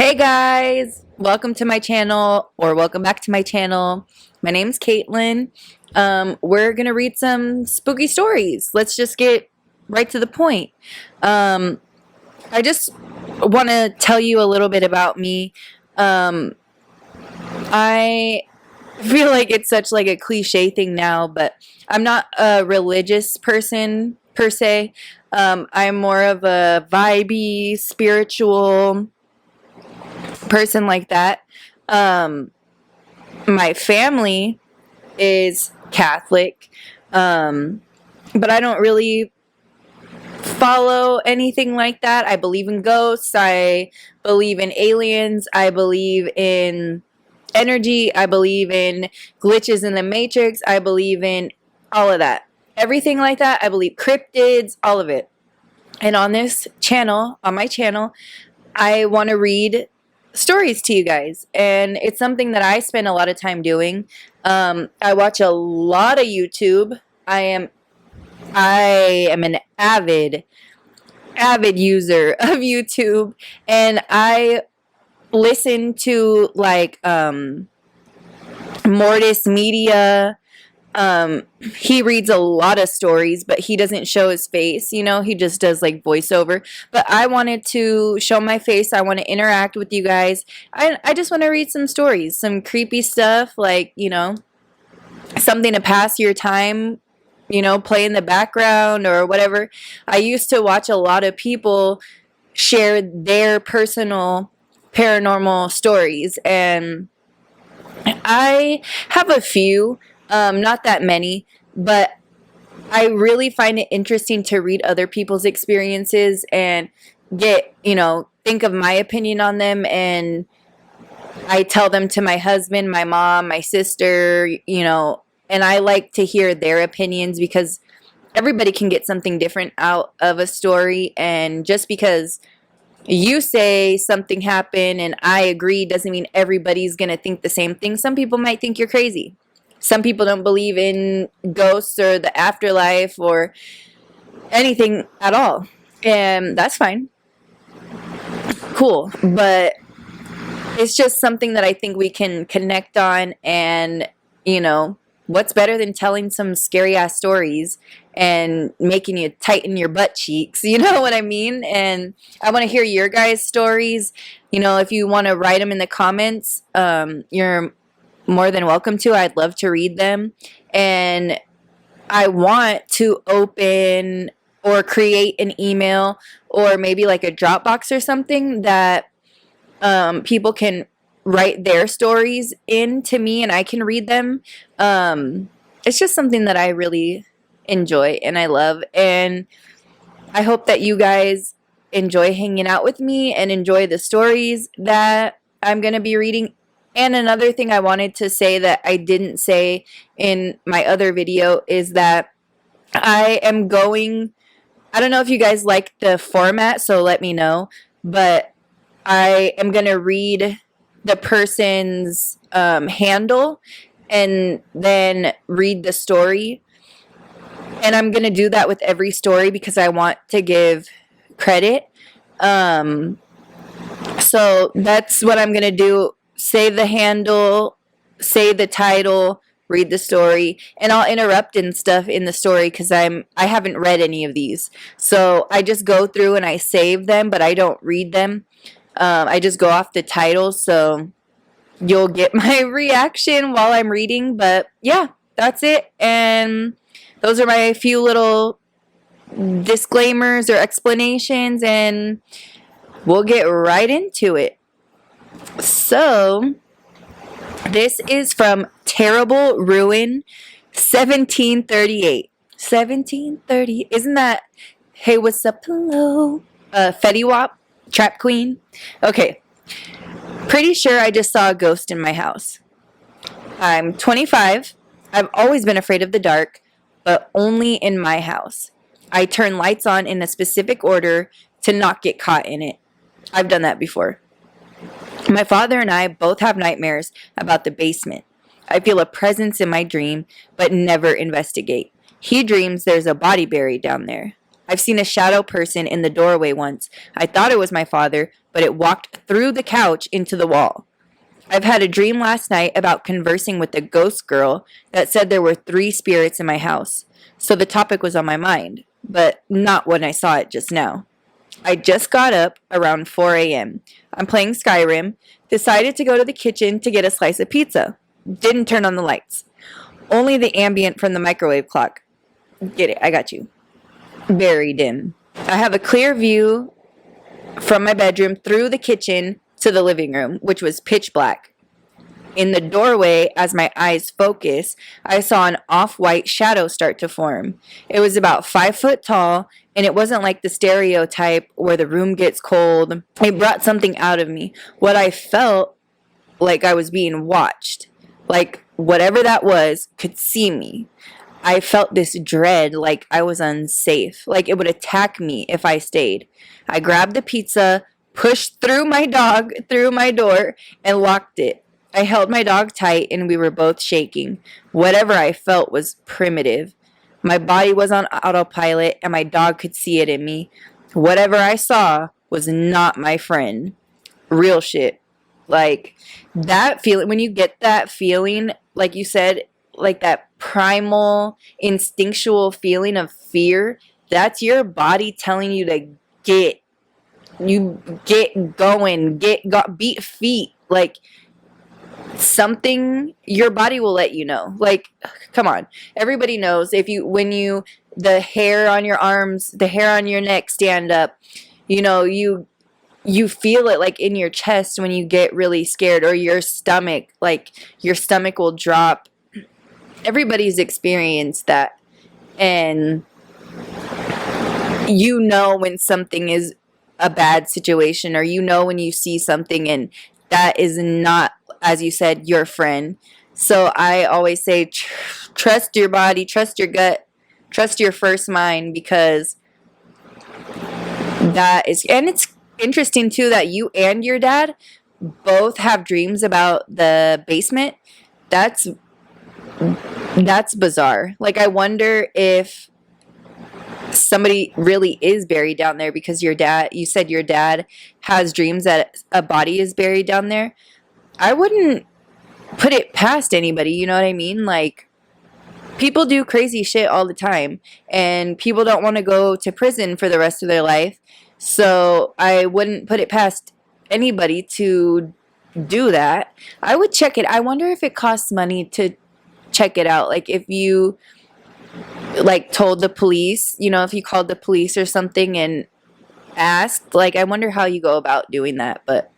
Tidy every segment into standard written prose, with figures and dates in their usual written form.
Hey guys, welcome to my channel, or welcome back to my channel. My name's Caitlin. We're gonna read some spooky stories. Let's just get right to the point. I just want to tell you a little bit about me. I feel like it's such like a cliche thing now, but I'm not a religious person per se. I'm more of a vibey, spiritual person like that. My family is Catholic, but I don't really follow anything like that. I believe in ghosts. I believe in aliens. I believe in energy. I believe in glitches in the matrix. I believe in all of that. Everything like that. I believe cryptids, all of it. And on this channel, on my channel, I want to read stories to you guys, and it's something that I spend a lot of time doing. I watch a lot of YouTube. I am an avid user of YouTube, and I listen to like Mortis Media. He reads a lot of stories, but he doesn't show his face, he just does like voiceover. But I wanted to show my face. I want to interact with you guys. I just want to read some stories, some creepy stuff, like, something to pass your time, play in the background or whatever. I used to watch a lot of people share their personal paranormal stories, and I have a few. Not that many, but I really find it interesting to read other people's experiences and get, think of my opinion on them. And I tell them to my husband, my mom, my sister, and I like to hear their opinions because everybody can get something different out of a story. And just because you say something happened and I agree doesn't mean everybody's going to think the same thing. Some people might think you're crazy. Some people don't believe in ghosts or the afterlife or anything at all. And that's fine. Cool. But it's just something that I think we can connect on. And, what's better than telling some scary ass stories and making you tighten your butt cheeks? You know what I mean? And I want to hear your guys' stories. If you want to write them in the comments, you're more than welcome to. I'd love to read them. And I want to open or create an email or maybe like a Dropbox or something that people can write their stories in to me and I can read them. It's just something that I really enjoy and I love. And I hope that you guys enjoy hanging out with me and enjoy the stories that I'm going to be reading. And another thing I wanted to say that I didn't say in my other video is that I don't know if you guys like the format, so let me know, but I am going to read the person's handle and then read the story. And I'm going to do that with every story because I want to give credit. So that's what I'm going to do. Say the handle, say the title, read the story, and I'll interrupt and stuff in the story because I haven't read any of these. So I just go through and I save them, but I don't read them. I just go off the title, so you'll get my reaction while I'm reading. But yeah, that's it. And those are my few little disclaimers or explanations, and we'll get right into it. So, this is from Terrible Ruin, 1738. 1730. Isn't that, hey, what's up, hello? Fetty Wap, Trap Queen. Okay. Pretty sure I just saw a ghost in my house. I'm 25. I've always been afraid of the dark, but only in my house. I turn lights on in a specific order to not get caught in it. I've done that before. My father and I both have nightmares about the basement. I feel a presence in my dream, but never investigate. He dreams there's a body buried down there. I've seen a shadow person in the doorway once. I thought it was my father, but it walked through the couch into the wall. I've had a dream last night about conversing with a ghost girl that said there were 3 spirits in my house. So the topic was on my mind, but not when I saw it just now. I just got up around 4 a.m. I'm playing Skyrim, decided to go to the kitchen to get a slice of pizza. Didn't turn on the lights. Only the ambient from the microwave clock. Get it, I got you. Very dim. I have a clear view from my bedroom through the kitchen to the living room, which was pitch black. In the doorway, as my eyes focused, I saw an off-white shadow start to form. It was about 5 foot tall, and it wasn't like the stereotype where the room gets cold. It brought something out of me. What I felt like I was being watched. Like whatever that was could see me. I felt this dread, like I was unsafe, like it would attack me if I stayed. I grabbed the pizza, pushed through my dog through my door, and locked it. I held my dog tight and we were both shaking. Whatever I felt was primitive. My body was on autopilot and my dog could see it in me. Whatever I saw was not my friend. Real shit. Like that feeling, when you get that feeling, like you said, like that primal, instinctual feeling of fear, that's your body telling you to get going, beat feet. Like something, your body will let you know. Like, come on. Everybody knows the hair on your arms, the hair on your neck stand up, you feel it like in your chest when you get really scared, or your stomach will drop. Everybody's experienced that. And when something is a bad situation, or when you see something and that is not, as you said, your friend. So I always say trust your body, trust your gut, trust your first mind, because and it's interesting too that you and your dad both have dreams about the basement. That's bizarre. Like, I wonder if somebody really is buried down there, because you said your dad has dreams that a body is buried down there. I wouldn't put it past anybody, you know what I mean? Like, people do crazy shit all the time, and people don't want to go to prison for the rest of their life. So I wouldn't put it past anybody to do that. I would check it. I wonder if it costs money to check it out. Like, if you told the police, if you called the police or something and asked, I wonder how you go about doing that. But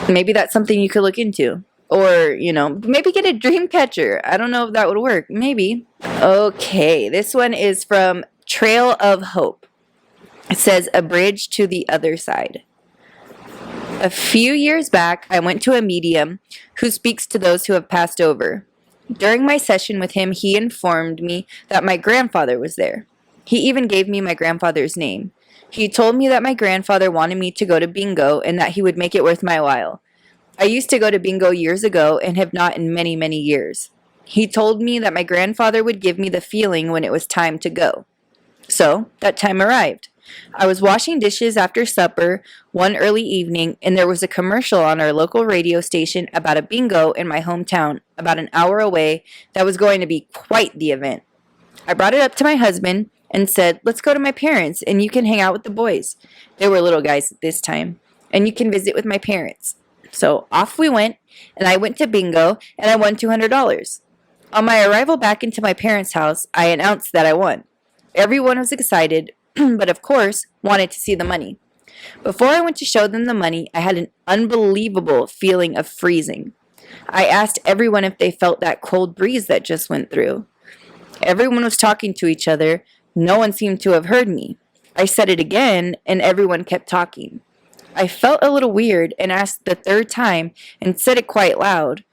maybe that's something you could look into. Or, maybe get a dream catcher. I don't know if that would work. Maybe. Okay, this one is from Trail of Hope. It says, A Bridge to the Other Side. A few years back, I went to a medium who speaks to those who have passed over. During my session with him, he informed me that my grandfather was there. He even gave me my grandfather's name. He told me that my grandfather wanted me to go to bingo and that he would make it worth my while. I used to go to bingo years ago and have not in many, many years. He told me that my grandfather would give me the feeling when it was time to go. So, that time arrived. I was washing dishes after supper one early evening, and there was a commercial on our local radio station about a bingo in my hometown, about an hour away, that was going to be quite the event. I brought it up to my husband and said, let's go to my parents, and you can hang out with the boys. They were little guys at this time, and you can visit with my parents. So off we went, and I went to bingo, and I won $200. On my arrival back into my parents' house, I announced that I won. Everyone was excited, but of course, wanted to see the money. Before I went to show them the money, I had an unbelievable feeling of freezing. I asked everyone if they felt that cold breeze that just went through. Everyone was talking to each other. No one seemed to have heard me. I said it again, and everyone kept talking. I felt a little weird and asked the third time and said it quite loud.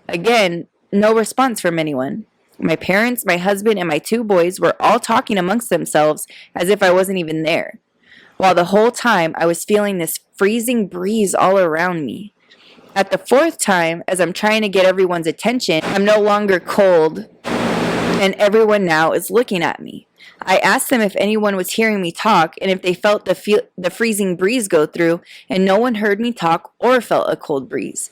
Again, no response from anyone. My parents, my husband, and my 2 boys were all talking amongst themselves as if I wasn't even there, while the whole time I was feeling this freezing breeze all around me. At the 4th time, as I'm trying to get everyone's attention, I'm no longer cold, and everyone now is looking at me. I asked them if anyone was hearing me talk and if they felt the freezing breeze go through, and no one heard me talk or felt a cold breeze.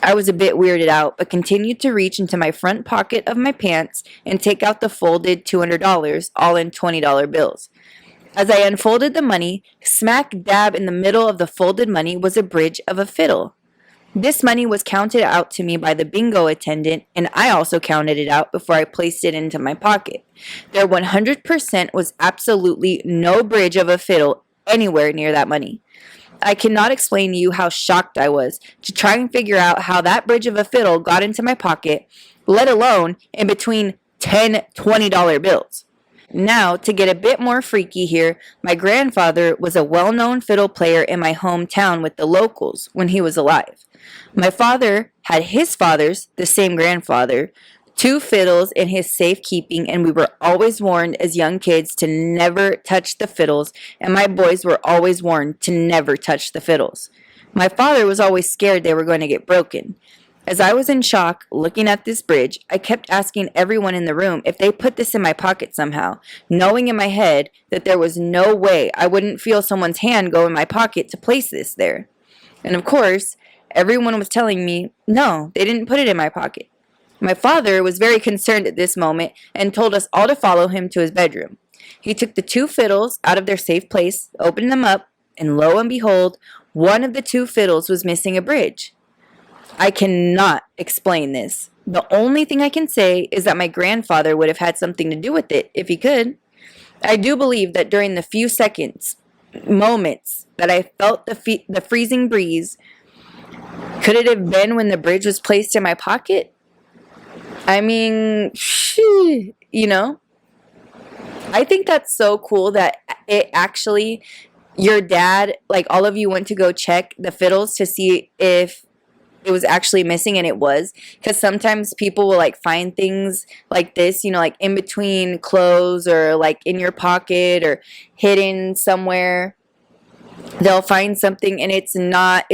I was a bit weirded out, but continued to reach into my front pocket of my pants and take out the folded $200, all in $20 bills. As I unfolded the money, smack dab in the middle of the folded money was a bridge of a fiddle. This money was counted out to me by the bingo attendant, and I also counted it out before I placed it into my pocket. There 100% was absolutely no bridge of a fiddle anywhere near that money. I cannot explain to you how shocked I was to try and figure out how that bridge of a fiddle got into my pocket, let alone in between $10, $20 bills. Now, to get a bit more freaky here, my grandfather was a well-known fiddle player in my hometown with the locals when he was alive. My father had his father's, the same grandfather, 2 fiddles in his safekeeping, and we were always warned as young kids to never touch the fiddles, and my boys were always warned to never touch the fiddles. My father was always scared they were going to get broken. As I was in shock looking at this bridge, I kept asking everyone in the room if they put this in my pocket somehow, knowing in my head that there was no way I wouldn't feel someone's hand go in my pocket to place this there. And of course, everyone was telling me, no, they didn't put it in my pocket. My father was very concerned at this moment and told us all to follow him to his bedroom. He took the 2 fiddles out of their safe place, opened them up, and lo and behold, one of the 2 fiddles was missing a bridge. I cannot explain this. The only thing I can say is that my grandfather would have had something to do with it if he could. I do believe that during the few moments that I felt the freezing breeze, could it have been when the bridge was placed in my pocket? I mean, you know, I think that's so cool that it actually, your dad, like all of you went to go check the fiddles to see if it was actually missing, and it was, because sometimes people will like find things like this, you know, like in between clothes or like in your pocket or hidden somewhere. They'll find something and it's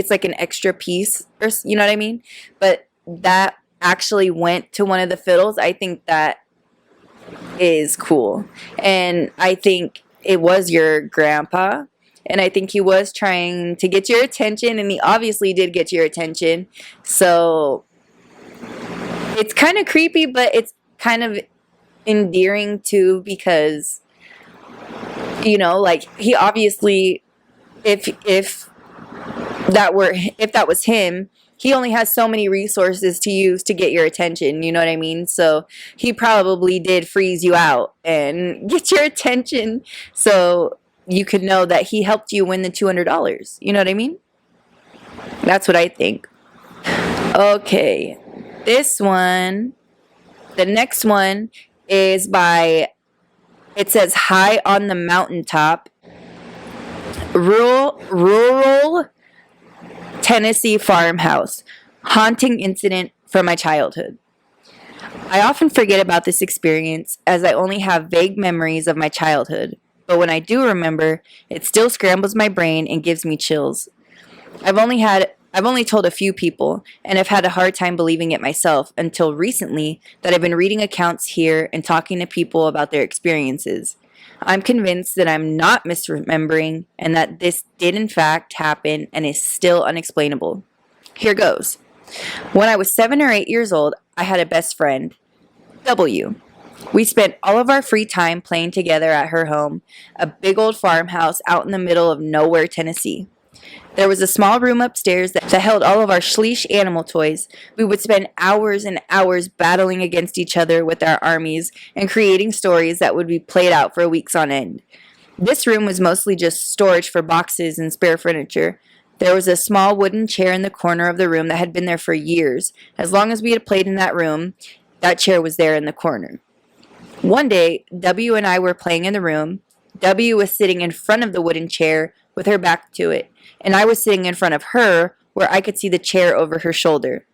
like an extra piece, or you know what I mean? But that actually went to one of the fiddles. I think that is cool, and I think it was your grandpa. And I think he was trying to get your attention, and he obviously did get your attention. So it's kind of creepy, but it's kind of endearing too, because, you know, like he obviously, if that was him, he only has so many resources to use to get your attention, you know what I mean? So he probably did freeze you out and get your attention. So you could know that he helped you win the $200. You know what I mean? That's what I think. Okay. The next one is by, it says, High on the Mountaintop. Rural Tennessee farmhouse. Haunting incident from my childhood. I often forget about this experience as I only have vague memories of my childhood. But when I do remember, it still scrambles my brain and gives me chills. I've only told a few people, and I've had a hard time believing it myself until recently that I've been reading accounts here and talking to people about their experiences. I'm convinced that I'm not misremembering and that this did in fact happen and is still unexplainable. Here goes. When I was 7 or 8 years old, I had a best friend, W. We spent all of our free time playing together at her home, a big old farmhouse out in the middle of nowhere, Tennessee. There was a small room upstairs that held all of our schleich animal toys. We would spend hours and hours battling against each other with our armies and creating stories that would be played out for weeks on end. This room was mostly just storage for boxes and spare furniture. There was a small wooden chair in the corner of the room that had been there for years. As long as we had played in that room, that chair was there in the corner. One day, W and I were playing in the room. W was sitting in front of the wooden chair with her back to it, and I was sitting in front of her where I could see the chair over her shoulder.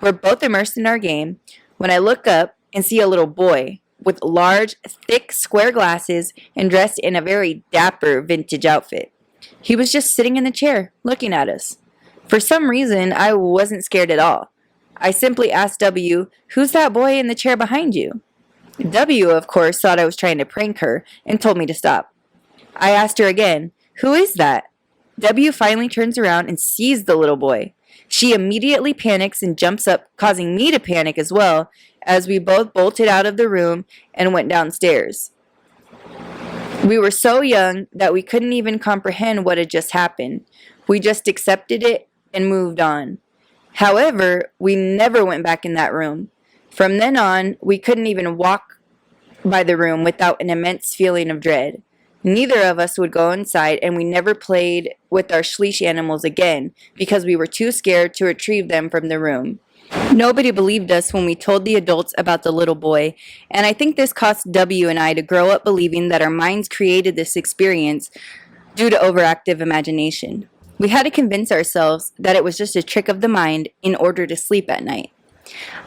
We're both immersed in our game when I look up and see a little boy with large, thick, square glasses and dressed in a very dapper vintage outfit. He was just sitting in the chair, looking at us. For some reason, I wasn't scared at all. I simply asked W, "Who's that boy in the chair behind you?" W, of course, thought I was trying to prank her and told me to stop. I asked her again, "Who is that?" W finally turns around and sees the little boy. She immediately panics and jumps up, causing me to panic as well, as we both bolted out of the room and went downstairs. We were so young that we couldn't even comprehend what had just happened. We just accepted it and moved on. However, we never went back in that room. From then on, we couldn't even walk by the room without an immense feeling of dread. Neither of us would go inside, and we never played with our Schleich animals again because we were too scared to retrieve them from the room. Nobody believed us when we told the adults about the little boy, and I think this cost W and I to grow up believing that our minds created this experience due to overactive imagination. We had to convince ourselves that it was just a trick of the mind in order to sleep at night.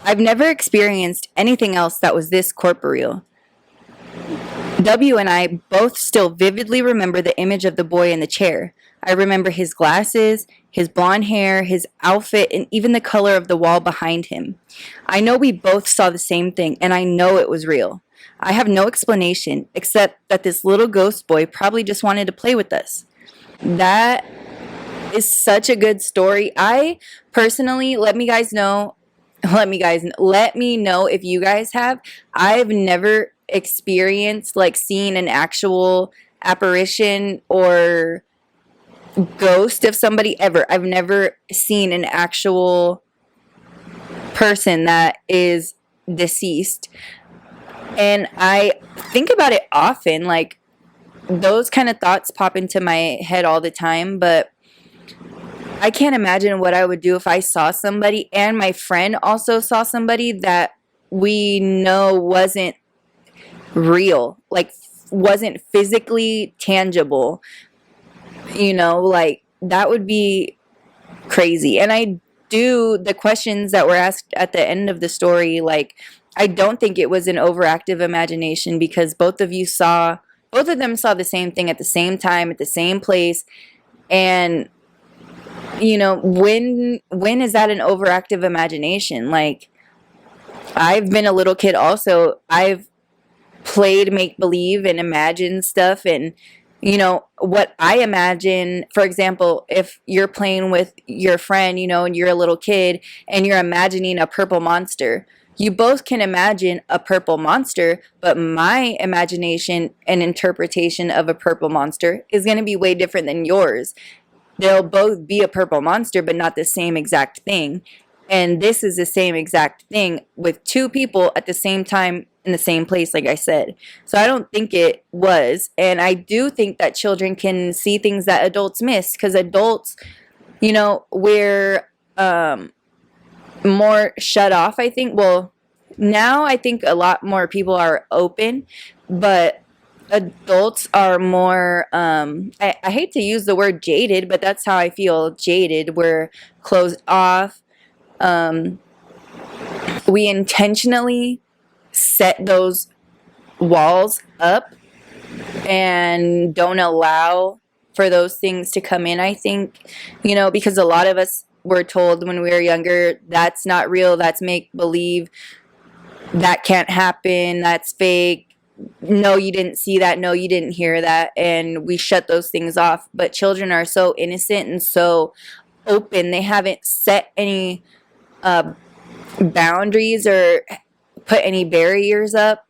I've never experienced anything else that was this corporeal. W and I both still vividly remember the image of the boy in the chair. I remember his glasses, his blonde hair, his outfit, and even the color of the wall behind him. I know we both saw the same thing, and I know it was real. I have no explanation except that this little ghost boy probably just wanted to play with us. That is such a good story. I personally, let me know if you guys have. I've never experienced like seeing an actual apparition or ghost of somebody ever. I've never seen an actual person that is deceased. And I think about it often, like those kind of thoughts pop into my head all the time, but I can't imagine what I would do if I saw somebody and my friend also saw somebody that we know wasn't real, like wasn't physically tangible. Like that would be crazy. And the questions that were asked at the end of the story, like I don't think it was an overactive imagination because both of them saw the same thing at the same time, at the same place. And when is that an overactive imagination? Like I've been a little kid also. I've played make believe and imagined stuff, and what I imagine, for example, if you're playing with your friend, and you're a little kid and you're imagining a purple monster, you both can imagine a purple monster, but my imagination and interpretation of a purple monster is going to be way different than yours. They'll both be a purple monster, but not the same exact thing. And this is the same exact thing with two people at the same time in the same place, like I said. So I don't think it was. And I do think that children can see things that adults miss because adults, we're more shut off, I think. Well, now I think a lot more people are open, but adults are more I hate to use the word jaded, but that's how I feel. Jaded. We're closed off. We intentionally set those walls up and don't allow for those things to come in, I think, because a lot of us were told when we were younger, that's not real, that's make believe, that can't happen, that's fake. No, you didn't see that. No, you didn't hear that. And we shut those things off. But children are so innocent and so open. They haven't set any boundaries or put any barriers up.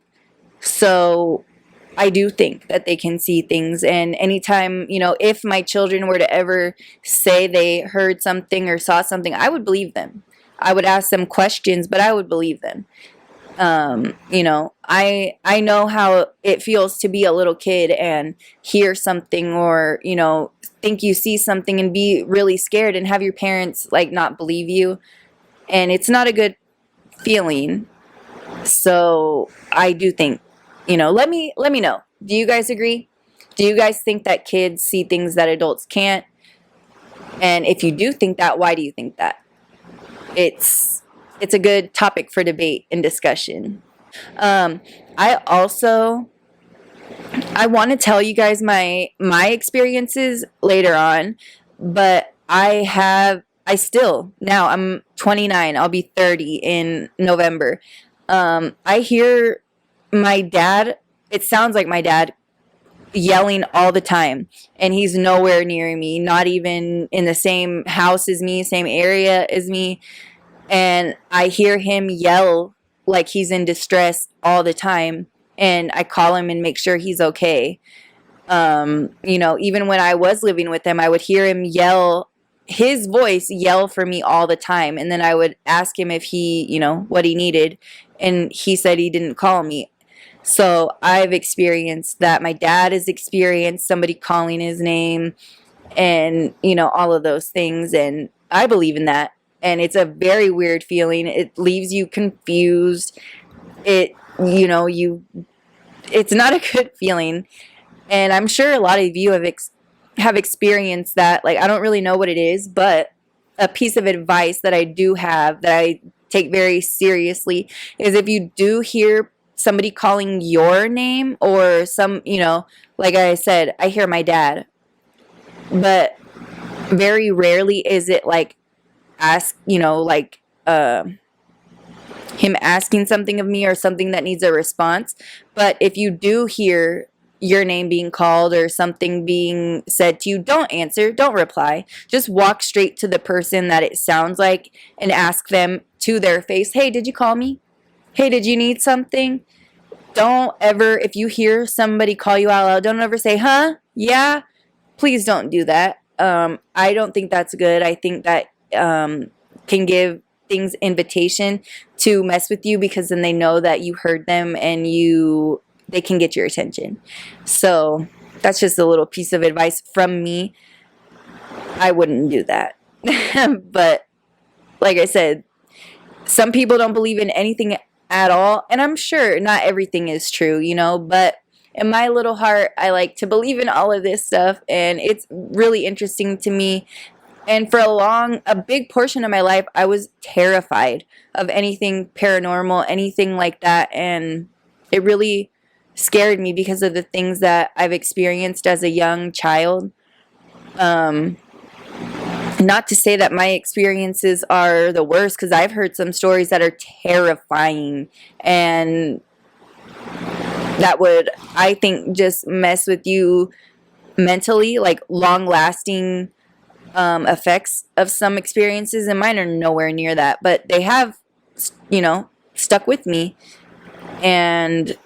So I do think that they can see things. And anytime, if my children were to ever say they heard something or saw something, I would believe them. I would ask them questions, but I would believe them. I know how it feels to be a little kid and hear something or, think you see something and be really scared and have your parents like not believe you. And it's not a good feeling. So I do think, let me know. Do you guys agree? Do you guys think that kids see things that adults can't? And if you do think that, why do you think that? It's a good topic for debate and discussion. I want to tell you guys my experiences later on, but now I'm 29, I'll be 30 in November. I hear my dad, it sounds like my dad yelling all the time, and he's nowhere near me, not even in the same house as me, same area as me, and I hear him yell like he's in distress all the time, and I call him and make sure he's okay. Even when I was living with him, I would hear him yell, his voice yell for me all the time, and then I would ask him if he, what he needed, and he said he didn't call me. So I've experienced that. My dad has experienced somebody calling his name, and all of those things, and I believe in that. And it's a very weird feeling. It leaves you confused. It you know you it's not a good feeling, and I'm sure a lot of you have experienced that. Like, I don't really know what it is, but a piece of advice that I do have that I take very seriously is, if you do hear somebody calling your name, or like I said, I hear my dad, but very rarely is it like him asking something of me or something that needs a response. But if you do hear your name being called or something being said to you, don't answer, don't reply. Just walk straight to the person that it sounds like and ask them to their face, hey, did you call me? Hey, did you need something? Don't ever, if you hear somebody call you out loud, don't ever say, huh? Yeah? Please don't do that. I don't think that's good. I think that can give things invitation to mess with you, because then they know that you heard them and they can get your attention. So that's just a little piece of advice from me. I wouldn't do that. But like I said, some people don't believe in anything at all, and I'm sure not everything is true, but in my little heart, I like to believe in all of this stuff, and it's really interesting to me. And for a big portion of my life, I was terrified of anything paranormal, anything like that. And it really scared me because of the things that I've experienced as a young child. Not to say that my experiences are the worst, because I've heard some stories that are terrifying, and that would, I think, just mess with you mentally, like long-lasting effects of some experiences, and mine are nowhere near that, but they have stuck with me, and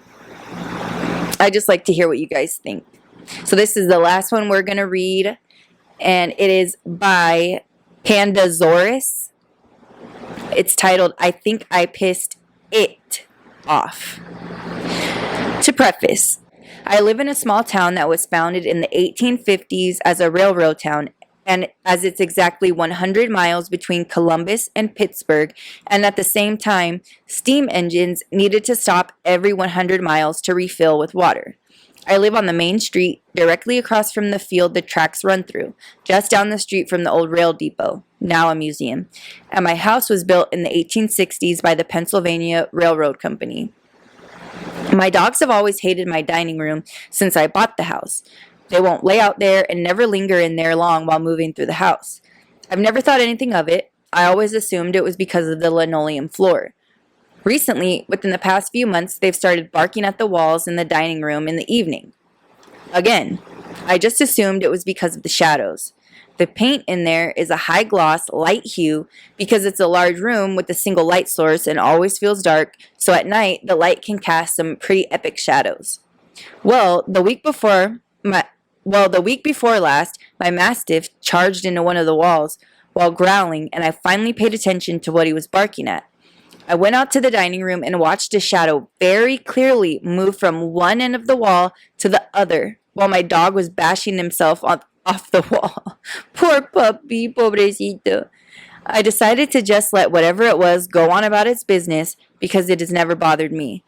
I just like to hear what you guys think. So this is the last one we're gonna read, and it is by Pandasaurus. It's titled, I Think I Pissed It Off. To preface, I live in a small town that was founded in the 1850s as a railroad town, and as it's exactly 100 miles between Columbus and Pittsburgh, and at the same time, steam engines needed to stop every 100 miles to refill with water. I live on the main street, directly across from the field the tracks run through, just down the street from the old rail depot, now a museum, and my house was built in the 1860s by the Pennsylvania Railroad Company. My dogs have always hated my dining room since I bought the house. They won't lay out there and never linger in there long while moving through the house. I've never thought anything of it. I always assumed it was because of the linoleum floor. Recently, within the past few months, they've started barking at the walls in the dining room in the evening. Again, I just assumed it was because of the shadows. The paint in there is a high gloss, light hue because it's a large room with a single light source and always feels dark, so at night the light can cast some pretty epic shadows. The week before last, my Mastiff charged into one of the walls while growling, and I finally paid attention to what he was barking at. I went out to the dining room and watched a shadow very clearly move from one end of the wall to the other while my dog was bashing himself off the wall. Poor puppy, pobrecito. I decided to just let whatever it was go on about its business because it has never bothered me.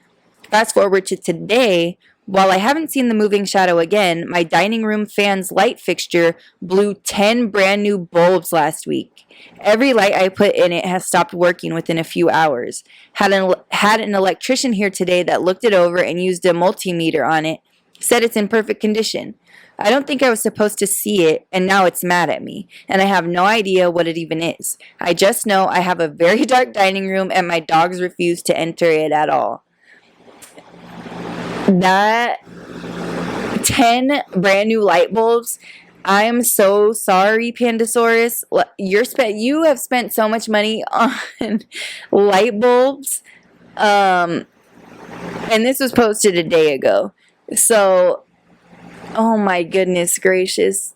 Fast forward to today. While I haven't seen the moving shadow again, my dining room fan's light fixture blew 10 brand new bulbs last week. Every light I put in it has stopped working within a few hours. Had an electrician here today that looked it over and used a multimeter on it. Said it's in perfect condition. I don't think I was supposed to see it, and now it's mad at me, and I have no idea what it even is. I just know I have a very dark dining room, and my dogs refuse to enter it at all. That 10 brand new light bulbs. I am so sorry, Pandasaurus. You have spent so much money on light bulbs. And this was posted a day ago. So, oh my goodness gracious.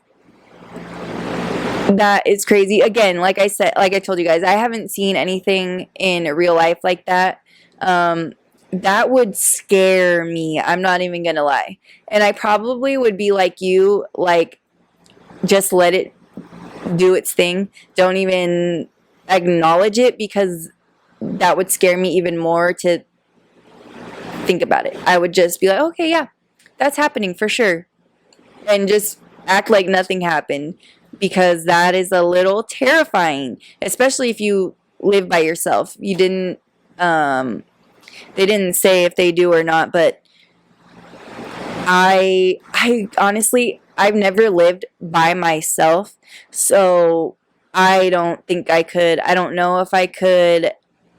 That is crazy. Again, like I said, like I told you guys, I haven't seen anything in real life like that. That would scare me. I'm not even gonna lie. And I probably would be like you, like, just let it do its thing. Don't even acknowledge it, because that would scare me even more to think about it. I would just be like, okay, yeah, that's happening for sure. And just act like nothing happened, because that is a little terrifying, especially if you live by yourself. You didn't, they didn't say if they do or not, but I honestly, I've never lived by myself, so I don't think I could. I don't know if I could.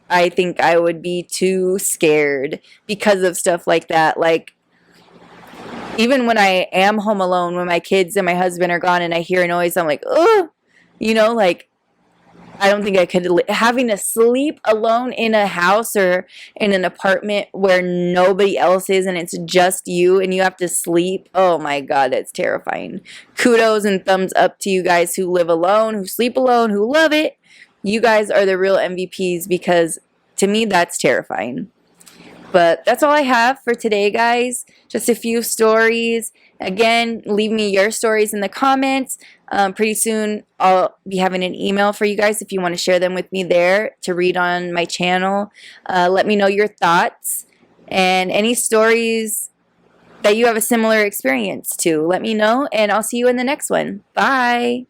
I think I would be too scared because of stuff like that. Like, even when I am home alone, when my kids and my husband are gone and I hear a noise, I'm like, oh, like, I don't think I could. Having to sleep alone in a house or in an apartment where nobody else is and it's just you and you have to sleep. Oh my God, that's terrifying. Kudos and thumbs up to you guys who live alone, who sleep alone, who love it. You guys are the real MVPs, because to me, that's terrifying. But that's all I have for today, guys. Just a few stories. Again, leave me your stories in the comments. Pretty soon, I'll be having an email for you guys if you want to share them with me there to read on my channel. Let me know your thoughts and any stories that you have a similar experience to. Let me know, and I'll see you in the next one. Bye.